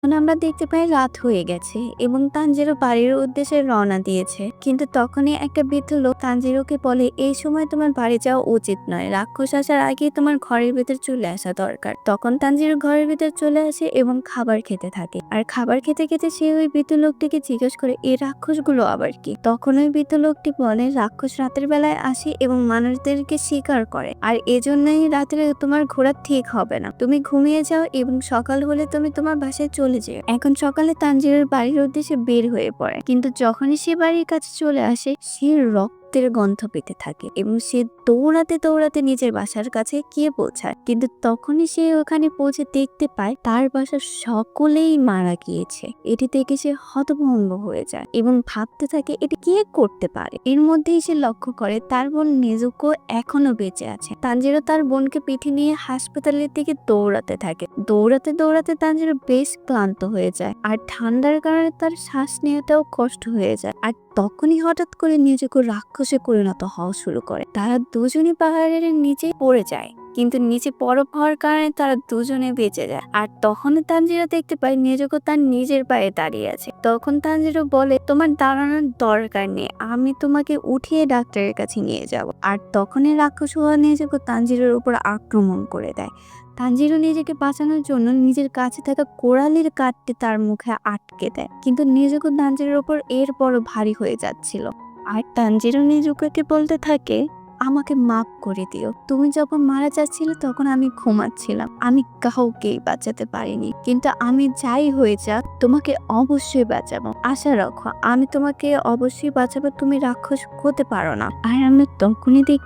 তখন আমরা দেখতে পাই রাত হয়ে গেছে এবং তানজিরো বাড়ির উদ্দেশ্যে রওনা দিয়েছে। কিন্তু তখনই একটা বৃদ্ধ লোক তানজিরোকে বলে, এই সময় তোমার বাড়ি যাওয়া উচিত নয়, রাক্ষস আসার আগে তোমার ঘরের ভিতর চলে আসা দরকার। তখন তানজিরো ঘরের ভিতর চলে আসে এবং খাবার খেতে থাকে। আর খাবার খেতে খেতে সে ওই বৃদ্ধ লোকটিকে জিজ্ঞেস করে, এই রাক্ষসগুলো আবার কি? তখন ওই বৃদ্ধ লোকটি বলে, রাক্ষস রাতের বেলায় আসে এবং মানুষদেরকে শিকার করে, আর এজন্যই রাত্রে তোমার ঘোরা ঠিক হবে না। তুমি ঘুমিয়ে যাও এবং সকাল হলে তুমি তোমার বাসায় চলে যেও। এখন সকালে তানজিরের বাড়ির উদ্দেশ্যে বের হয়ে পড়ে, কিন্তু যখনই সে বাড়ির কাছে চলে আসে সে রক্তের গন্ধ পেতে থাকে এবং সে দৌড়াতে দৌড়াতে নিজের বাসার কাছে গিয়ে পৌঁছায়। কিন্তু তখনই সে ওখানে পৌঁছে দেখতে পায় তার বাসার সকলেই মারা গিয়েছে। এটি দেখে সে হতভম্ব হয়ে যায় এবং ভাবতে থাকে এটি কে করতে পারে। এর মধ্যেই সে লক্ষ্য করে তার বোন নেজুকো এখনো বেঁচে আছে। তানজিরো তার বোনকে পিঠে নিয়ে হাসপাতালের দিকে দৌড়াতে থাকে। দৌড়াতে দৌড়াতে তানজিরো বেশ ক্লান্ত হয়ে যায় আর ঠান্ডার কারণে তার শ্বাস নেওয়াটাও কষ্ট হয়ে যায়। আর তখনই হঠাৎ করে নেজুকো রাক্ষসে পরিণত হওয়া শুরু করে। তারা দুজনই পাহাড়ের নিচে পড়ে যায়, কিন্তু নিচে বরফ হওয়ার কারণে তারা দুজনে বেঁচে যায়। আর তখন তানজিরো দেখতে পায় নেজুকো তার নিজের পায়ে দাঁড়িয়ে আছে। তখন তানজিরো বলে, তোমার দাঁড়ানোর দরকার নেই, আমি তোমাকে উঠিয়ে ডাক্তারের কাছে নিয়ে যাব। আর তখনই রাক্ষস হওয়া নেজুকো তানজিরোর উপর আক্রমণ করে দেয়। তানজিরো নিজেকে বাঁচানোর জন্য নিজের কাছে থাকা কোড়ালির কাঠটি তার মুখে আটকে দেয়, কিন্তু নেজুকো তানজিরোর উপর এরপরও ভারী হয়ে যাচ্ছিল। আর তানজিরো নেজুকোকে বলতে থাকে, আমাকে মাফ করে দিও, তুমি যখন মারা যাচ্ছিলে তখন আমি ঘুমাচ্ছিলাম, আমি কাউকেই বাঁচাতে পারিনি, কিন্তু আমি যাই হয়ে যাক তোমাকে অবশ্যই বাঁচাবো, আশা রাখো আমি তোমাকে অবশ্যই বাঁচাবো, তুমি রাক্ষস হতে পারো না। আর আমি তখনই দেখতে